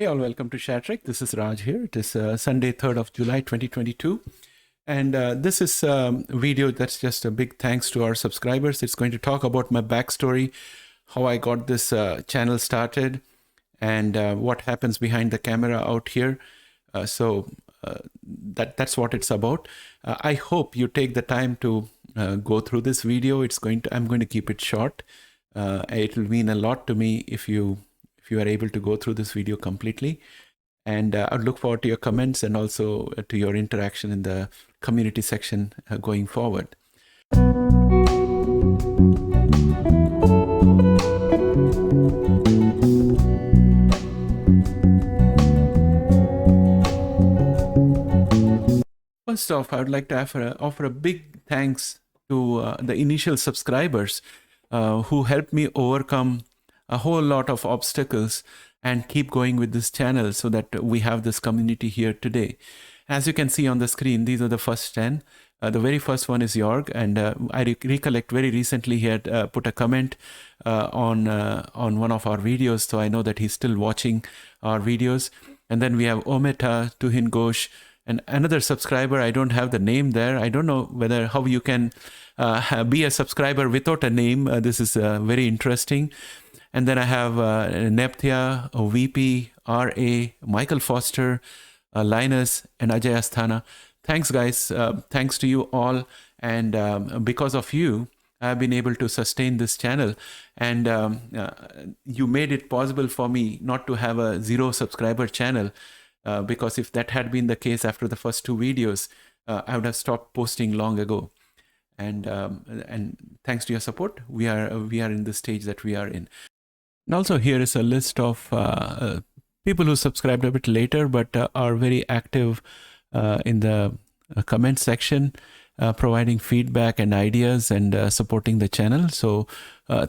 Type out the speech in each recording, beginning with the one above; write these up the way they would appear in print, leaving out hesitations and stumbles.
Hey all, welcome to ShareTreck. This is Raj here. It is Sunday, 3rd of July, 2022. And this is a video that's just a big thanks to our subscribers. It's going to talk about my backstory, how I got this channel started, and what happens behind the camera out here. That's what it's about. I hope you take the time to go through this video. I'm going to keep it short. It will mean a lot to me if you are able to go through this video completely. And I look forward to your comments and also to your interaction in the community section going forward. First off, I would like to offer a big thanks to the initial subscribers who helped me overcome a whole lot of obstacles and keep going with this channel so that we have this community here today. As you can see on the screen, these are the first 10. The very first one is Jorg, and I recollect very recently he had put a comment on one of our videos, so I know that he's still watching our videos. And then we have Ometa, Tuhin Ghosh, and another subscriber. I don't have the name there. I don't know how you can be a subscriber without a name. This is very interesting. And then I have Nepthia, VP, RA, Michael Foster, Linus, and Ajay Asthana. Thanks, guys. Thanks to you all. And because of you, I've been able to sustain this channel. And you made it possible for me not to have a 0 subscriber channel. Because if that had been the case after the first 2 videos, I would have stopped posting long ago. And thanks to your support, we are in the stage that we are in. And also here is a list of people who subscribed a bit later but are very active in the comment section, providing feedback and ideas and supporting the channel. So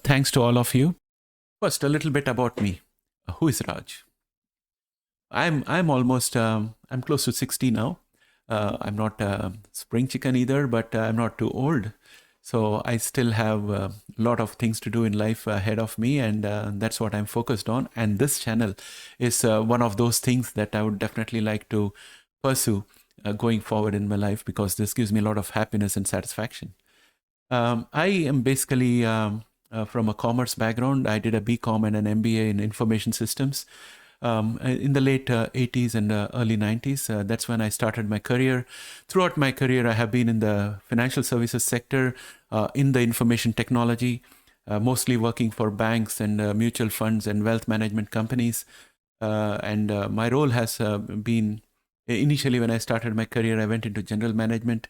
thanks to all of you. First, a little bit about me. Who is Raj? I'm close to 60 now. I'm not a spring chicken either, but I'm not too old. So I still have a lot of things to do in life ahead of me, and that's what I'm focused on. And this channel is one of those things that I would definitely like to pursue going forward in my life, because this gives me a lot of happiness and satisfaction. I am basically from a commerce background. I did a BCom and an MBA in information systems. In the late 80s and early 90s. That's when I started my career. Throughout my career, I have been in the financial services sector, in the information technology, mostly working for banks and mutual funds and wealth management companies. And my role has been, initially when I started my career, I went into general management.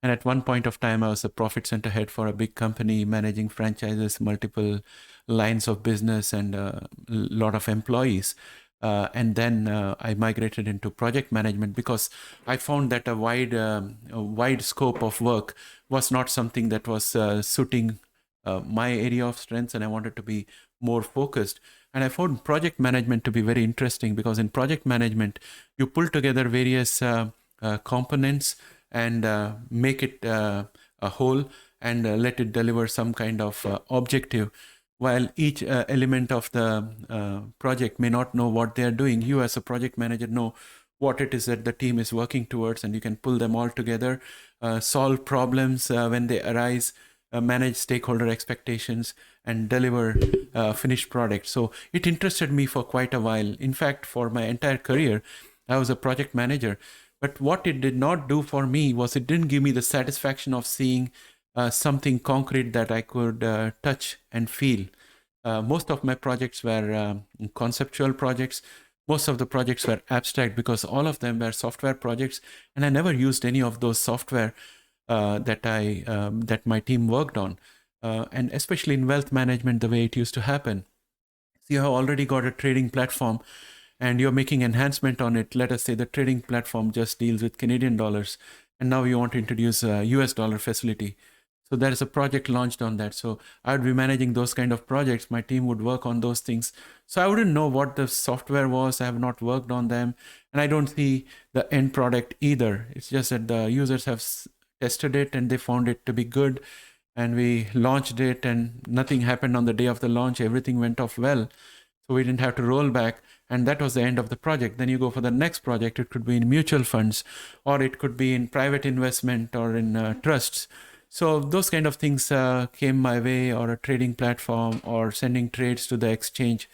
And at one point of time, I was a profit center head for a big company, managing franchises, multiple lines of business, and a lot of employees. And then I migrated into project management because I found that a wide scope of work was not something that was suiting my area of strengths, and I wanted to be more focused. And I found project management to be very interesting because in project management, you pull together various components and make it a whole and let it deliver some kind of objective. While each element of the project may not know what they are doing, you as a project manager know what it is that the team is working towards, and you can pull them all together, solve problems when they arise, manage stakeholder expectations, and deliver finished product. So it interested me for quite a while. In fact, for my entire career, I was a project manager. But what it did not do for me was it didn't give me the satisfaction of seeing something concrete that I could touch and feel. Most of my projects were conceptual projects. Most of the projects were abstract because all of them were software projects, and I never used any of those software that my team worked on. And especially in wealth management, the way it used to happen. So you have already got a trading platform, and you're making enhancement on it. Let us say the trading platform just deals with Canadian dollars, and now you want to introduce a US dollar facility. So there is a project launched on that. So I would be managing those kind of projects. My team would work on those things. So I wouldn't know what the software was. I have not worked on them. And I don't see the end product either. It's just that the users have tested it and they found it to be good. And we launched it and nothing happened on the day of the launch. Everything went off well. So we didn't have to roll back. And that was the end of the project. Then you go for the next project. It could be in mutual funds, or it could be in private investment, or in trusts. So those kind of things came my way, or a trading platform, or sending trades to the exchange,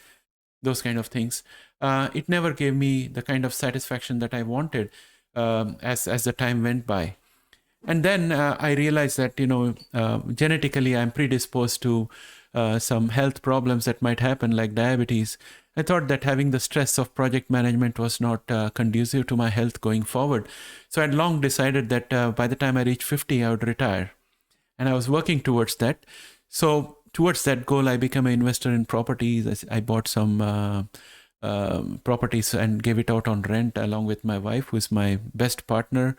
those kind of things. It never gave me the kind of satisfaction that I wanted as the time went by. And then I realized that, genetically I'm predisposed to some health problems that might happen, like diabetes. I thought that having the stress of project management was not conducive to my health going forward. So I'd long decided that by the time I reached 50, I would retire. And I was working towards that. So towards that goal, I became an investor in properties. I bought some properties and gave it out on rent along with my wife, who is my best partner.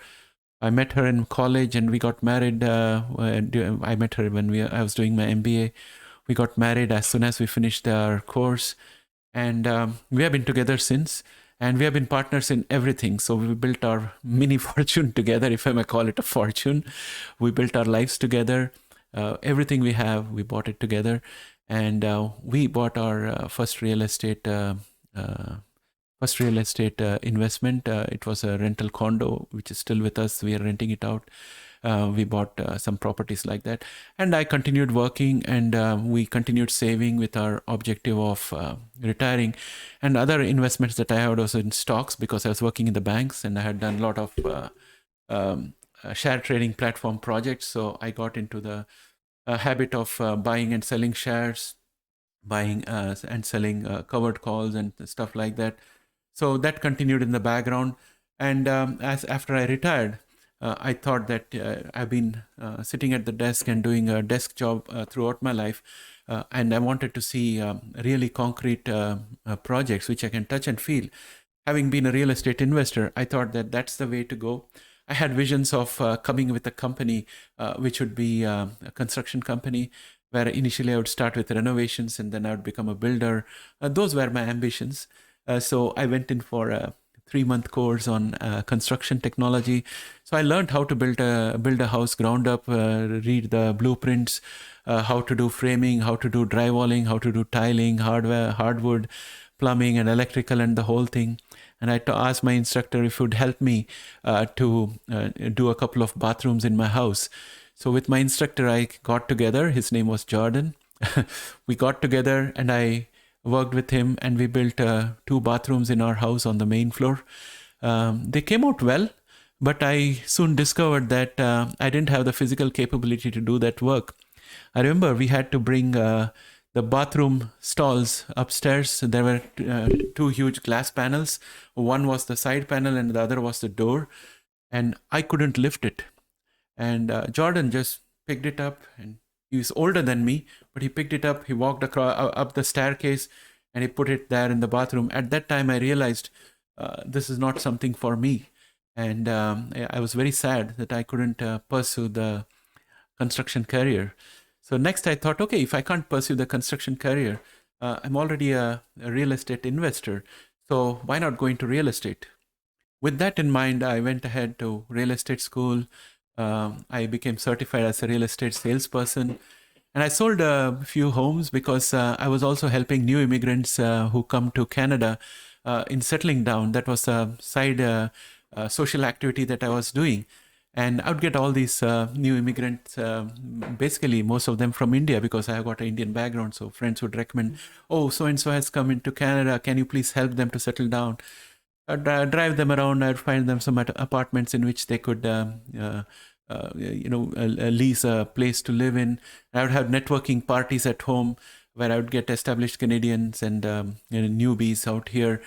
I met her in college and we got married. I met her when I was doing my MBA. We got married as soon as we finished our course. And we have been together since. And we have been partners in everything. So we built our mini fortune together, if I may call it a fortune. We built our lives together. Everything we have, we bought it together. And we bought our first real estate investment. It was a rental condo, which is still with us. We are renting it out. We bought some properties like that. And I continued working, and we continued saving with our objective of retiring. And other investments that I had was in stocks, because I was working in the banks and I had done a lot of share trading platform projects. So I got into the habit of buying and selling shares, buying and selling covered calls and stuff like that. So that continued in the background. And as after I retired, I thought that I've been sitting at the desk and doing a desk job throughout my life. And I wanted to see really concrete projects which I can touch and feel. Having been a real estate investor, I thought that that's the way to go. I had visions of coming with a company which would be a construction company, where initially I would start with renovations and then I would become a builder. Those were my ambitions. So I went in for a 3-month course on construction technology. So I learned how to build a house ground up, read the blueprints, how to do framing, how to do drywalling, how to do tiling, hardwood, plumbing and electrical and the whole thing. And I asked my instructor if he would help me to do a couple of bathrooms in my house. So with my instructor, I got together. His name was Jordan. We got together and I worked with him, and we built 2 bathrooms in our house on the main floor. They came out well, but I soon discovered that I didn't have the physical capability to do that work. I remember we had to bring the bathroom stalls upstairs. There were 2 huge glass panels. One was the side panel and the other was the door. And I couldn't lift it. And Jordan just picked it up, and he was older than me, but he picked it up. He walked up the staircase and he put it there in the bathroom. At that time, I realized this is not something for me. And I was very sad that I couldn't pursue the construction career. So next I thought, okay, if I can't pursue the construction career, I'm already a real estate investor. So why not go into real estate? With that in mind, I went ahead to real estate school. I became certified as a real estate salesperson. And I sold a few homes because I was also helping new immigrants who come to Canada in settling down. That was a side social activity that I was doing. And I would get all these new immigrants, basically most of them from India, because I have got an Indian background. So friends would recommend, oh, so-and-so has come into Canada. Can you please help them to settle down? I'd drive them around. I'd find them some apartments in which they could lease a place to live in. I would have networking parties at home where I would get established Canadians and newbies out here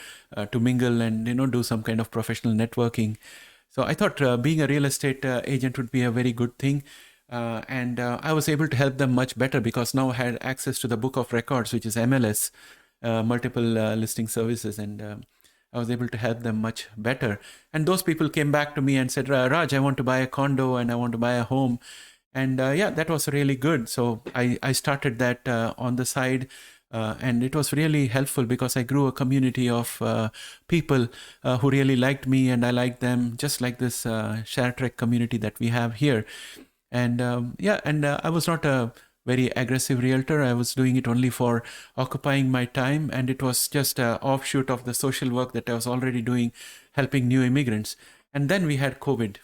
to mingle and do some kind of professional networking. So I thought being a real estate agent would be a very good thing. And I was able to help them much better because now I had access to the book of records, which is MLS, multiple listing services. And I was able to help them much better. And those people came back to me and said, Raj, I want to buy a condo and I want to buy a home. And that was really good. So I started that on the side. And it was really helpful because I grew a community of people who really liked me and I liked them, just like this ShareTreck community that we have here. And I was not a very aggressive realtor. I was doing it only for occupying my time, and it was just an offshoot of the social work that I was already doing, helping new immigrants. And then we had COVID.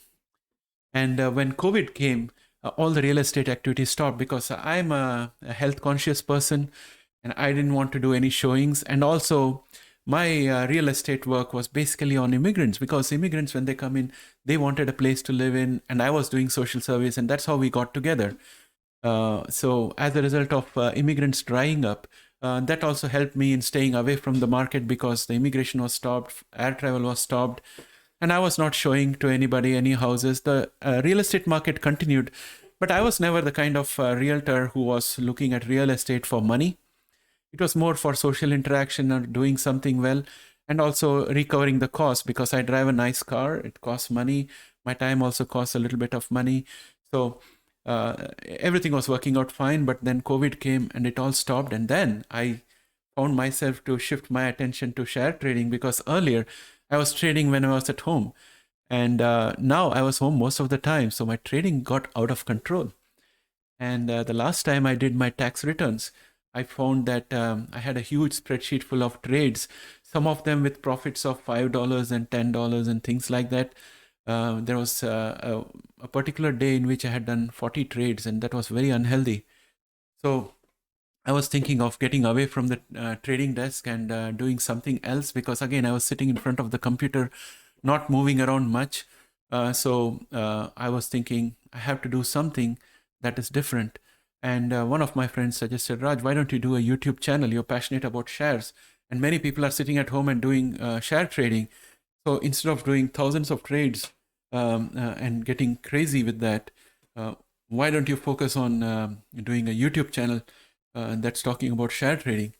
And when COVID came, all the real estate activity stopped because I'm a health conscious person and I didn't want to do any showings. And also, my real estate work was basically on immigrants, because immigrants, when they come in, they wanted a place to live in, and I was doing social service, and that's how we got together. So as a result of immigrants drying up, that also helped me in staying away from the market, because the immigration was stopped, air travel was stopped, and I was not showing to anybody any houses. The real estate market continued, but I was never the kind of realtor who was looking at real estate for money. It was more for social interaction or doing something well, and also recovering the cost, because I drive a nice car. It costs money. My time also costs a little bit of money. So everything was working out fine, but then COVID came and it all stopped. And then I found myself to shift my attention to share trading, because earlier I was trading when I was at home, and now I was home most of the time. So my trading got out of control. And the last time I did my tax returns, I found that I had a huge spreadsheet full of trades, some of them with profits of $5 and $10 and things like that. There was a particular day in which I had done 40 trades, and that was very unhealthy. So I was thinking of getting away from the trading desk and doing something else, because again, I was sitting in front of the computer, not moving around much. So I was thinking I have to do something that is different. And one of my friends suggested, Raj, why don't you do a YouTube channel? You're passionate about shares, and many people are sitting at home and doing share trading. So instead of doing thousands of trades and getting crazy with that, why don't you focus on doing a YouTube channel that's talking about share trading?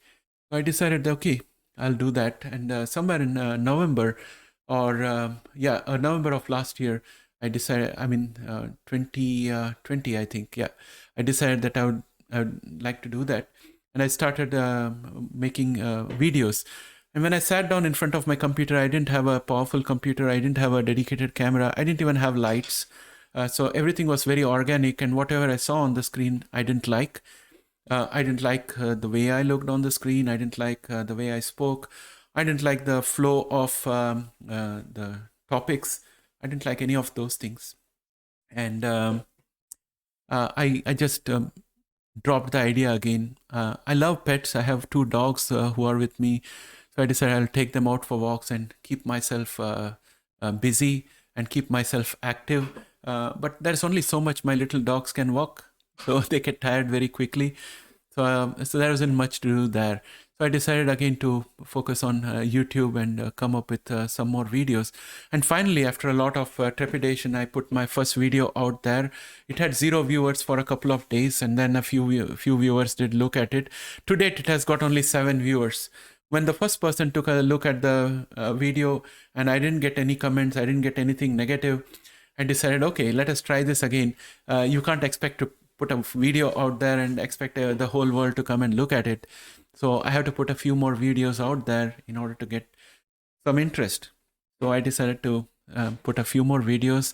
So I decided, okay, I'll do that. And somewhere in November November of last year, I decided, 2020, I think, yeah, I decided that I would like to do that. And I started making videos. And when I sat down in front of my computer, I didn't have a powerful computer. I didn't have a dedicated camera. I didn't even have lights. So everything was very organic, and whatever I saw on the screen, I didn't like. I didn't like the way I looked on the screen. I didn't like the way I spoke. I didn't like the flow of the topics. I didn't like any of those things. And I just dropped the idea again. I love pets. I have 2 dogs who are with me. So I decided I'll take them out for walks and keep myself busy and keep myself active. But there's only so much my little dogs can walk. So they get tired very quickly. So there wasn't much to do there. So I decided again to focus on YouTube and come up with some more videos. And finally, after a lot of trepidation, I put my first video out there. It had 0 viewers for a couple of days, and then a few viewers did look at it. To date, it has got only 7 viewers. When the first person took a look at the video and I didn't get any comments, I didn't get anything negative, I decided, okay, let us try this again. You can't expect to put a video out there and expect the whole world to come and look at it. So I have to put a few more videos out there in order to get some interest. So I decided to put a few more videos.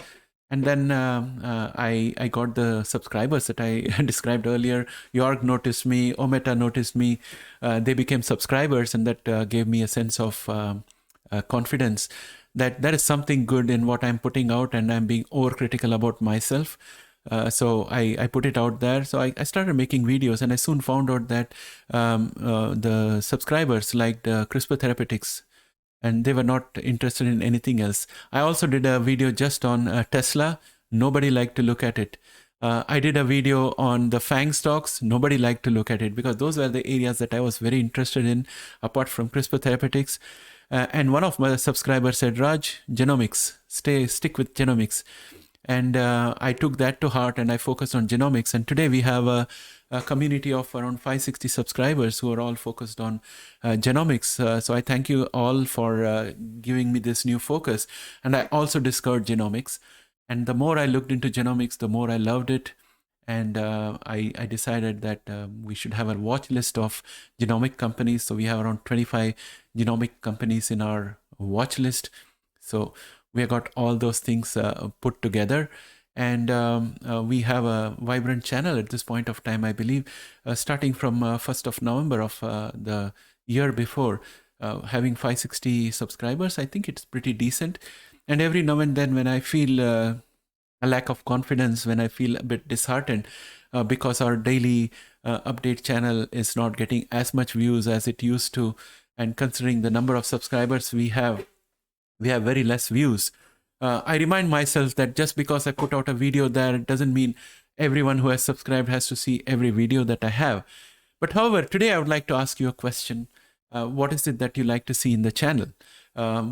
And then I got the subscribers that I described earlier. York noticed me, Ometa noticed me. They became subscribers, and that gave me a sense of confidence that there is something good in what I'm putting out, and I'm being overcritical about myself. So I put it out there. So I started making videos, and I soon found out that the subscribers liked CRISPR Therapeutics, and they were not interested in anything else. I also did a video just on Tesla. Nobody liked to look at it. I did a video on the FANG stocks. Nobody liked to look at it, because those were the areas that I was very interested in, apart from CRISPR Therapeutics. And one of my subscribers said, Raj, genomics, stick with genomics. And I took that to heart, and I focused on genomics. And today we have a community of around 560 subscribers who are all focused on genomics. So I thank you all for giving me this new focus. And I also discovered genomics. And the more I looked into genomics, the more I loved it. And I decided that we should have a watch list of genomic companies. So we have around 25 genomic companies in our watch list. So we got all those things put together. And we have a vibrant channel at this point of time, I believe, starting from 1st of November of the year before, having 560 subscribers. I think it's pretty decent. And every now and then when I feel a lack of confidence, when I feel a bit disheartened because our daily update channel is not getting as much views as it used to, and considering the number of subscribers we have very less views. I remind myself that just because I put out a video there, it doesn't mean everyone who has subscribed has to see every video that I have. But however, today I would like to ask you a question. What is it that you like to see in the channel?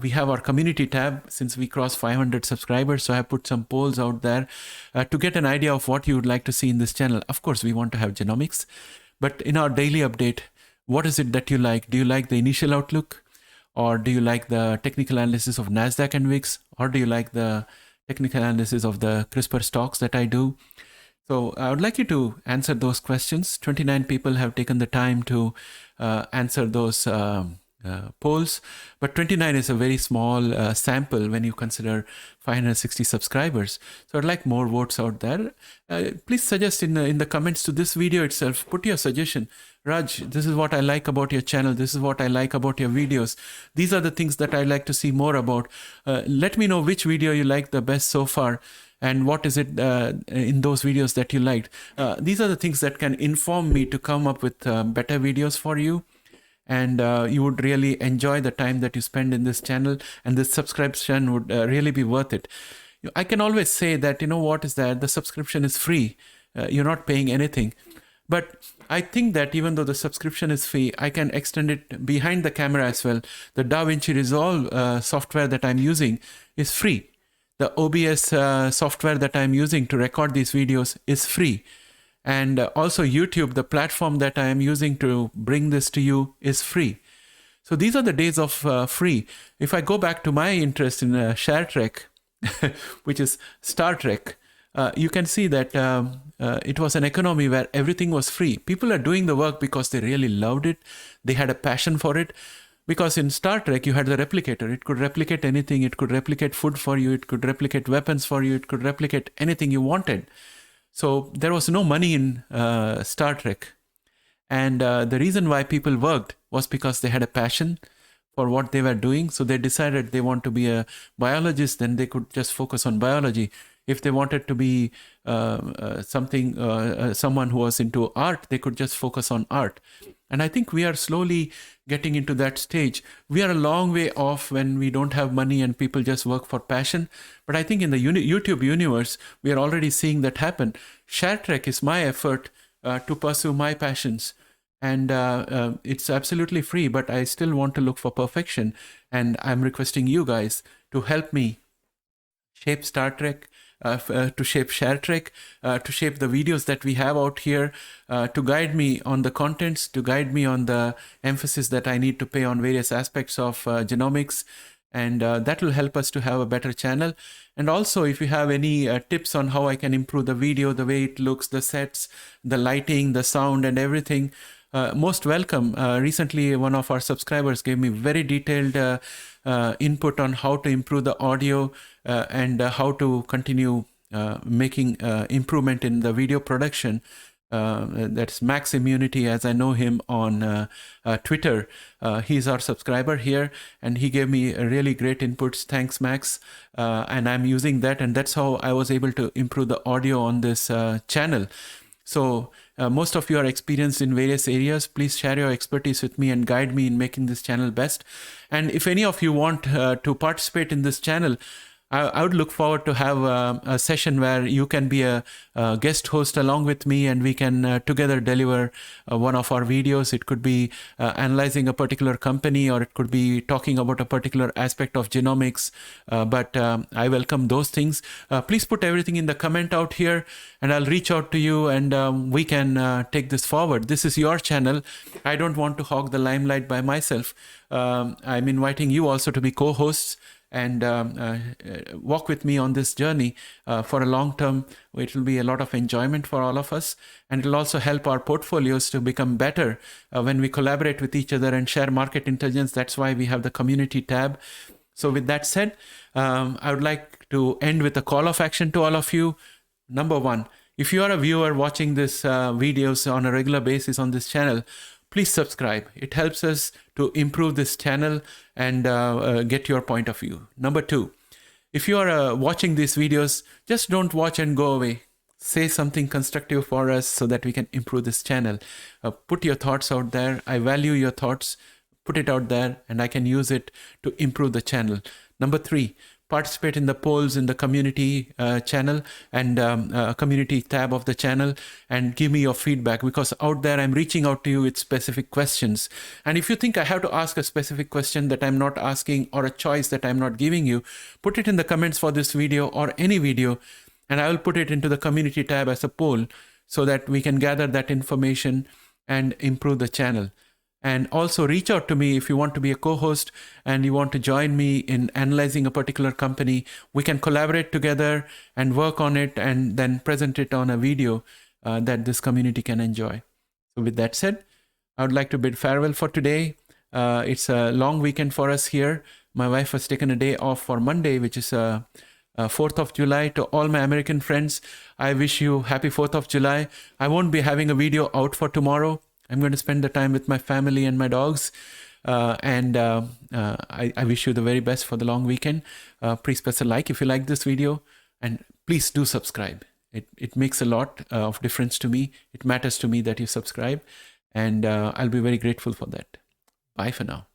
We have our community tab since we crossed 500 subscribers. So I put some polls out there to get an idea of what you would like to see in this channel. Of course, we want to have genomics, but in our daily update, what is it that you like? Do you like the initial outlook? Or do you like the technical analysis of NASDAQ and VIX? Or do you like the technical analysis of the CRISPR stocks that I do? So I would like you to answer those questions. 29 people have taken the time to answer those polls, but 29 is a very small sample when you consider 560 subscribers. So I'd like more votes out there. Please suggest in the comments to this video itself, put your suggestion. Raj, this is what I like about your channel. This is what I like about your videos. These are the things that I like to see more about. Let me know which video you like the best so far, and what is it in those videos that you liked. These are the things that can inform me to come up with better videos for you. And you would really enjoy the time that you spend in this channel, and this subscription would really be worth it. I can always say that, what is that? The subscription is free. You're not paying anything. But I think that even though the subscription is free, I can extend it behind the camera as well. The DaVinci Resolve software that I'm using is free. The OBS software that I'm using to record these videos is free. And also YouTube, the platform that I am using to bring this to you, is free. So these are the days of free. If I go back to my interest in ShareTreck, which is Star Trek, you can see that it was an economy where everything was free. People are doing the work because they really loved it. They had a passion for it. Because in Star Trek, you had the replicator. It could replicate anything. It could replicate food for you. It could replicate weapons for you. It could replicate anything you wanted. So there was no money in Star Trek. And the reason why people worked was because they had a passion for what they were doing. So they decided they want to be a biologist, then they could just focus on biology. If they wanted to be someone who was into art, they could just focus on art. And I think we are slowly getting into that stage. We are a long way off when we don't have money and people just work for passion. But I think in the YouTube universe, we are already seeing that happen. ShareTreck is my effort to pursue my passions. And it's absolutely free, but I still want to look for perfection. And I'm requesting you guys to help me shape Star Trek, to shape ShareTreck, to shape the videos that we have out here, to guide me on the contents, to guide me on the emphasis that I need to pay on various aspects of genomics. And that will help us to have a better channel. And also, if you have any tips on how I can improve the video, the way it looks, the sets, the lighting, the sound, and everything, most welcome. Recently, one of our subscribers gave me very detailed input on how to improve the audio and how to continue making improvement in the video production. That's Max Immunity, as I know him on Twitter. He's our subscriber here, and he gave me really great inputs. Thanks, Max. And I'm using that, and that's how I was able to improve the audio on this channel. So most of you are experienced in various areas. Please share your expertise with me and guide me in making this channel best. And if any of you want to participate in this channel, I would look forward to have a session where you can be a guest host along with me, and we can together deliver one of our videos. It could be analyzing a particular company, or it could be talking about a particular aspect of genomics. But I welcome those things. Please put everything in the comment out here, and I'll reach out to you, and we can take this forward. This is your channel. I don't want to hog the limelight by myself. I'm inviting you also to be co-hosts and walk with me on this journey for a long term. It will be a lot of enjoyment for all of us, and it will also help our portfolios to become better when we collaborate with each other and share market intelligence. That's why we have the community tab. So with that said, I would like to end with a call of action to all of you. Number one, if you are a viewer watching this videos on a regular basis on this channel, please subscribe. It helps us to improve this channel and get your point of view. Number two, if you are watching these videos, just don't watch and go away. Say something constructive for us so that we can improve this channel. Put your thoughts out there. I value your thoughts. Put it out there and I can use it to improve the channel. Number three, participate in the polls in the community channel and community tab of the channel and give me your feedback, because out there I'm reaching out to you with specific questions. And if you think I have to ask a specific question that I'm not asking or a choice that I'm not giving you, put it in the comments for this video or any video, and I will put it into the community tab as a poll so that we can gather that information and improve the channel. And also reach out to me if you want to be a co-host and you want to join me in analyzing a particular company. We can collaborate together and work on it and then present it on a video that this community can enjoy. So with that said, I would like to bid farewell for today. It's a long weekend for us here. My wife has taken a day off for Monday, which is 4th of July. To all my American friends, I wish you happy 4th of July. I won't be having a video out for tomorrow. I'm going to spend the time with my family and my dogs. I wish you the very best for the long weekend. Please press a like if you like this video. And please do subscribe. It makes a lot of difference to me. It matters to me that you subscribe. And I'll be very grateful for that. Bye for now.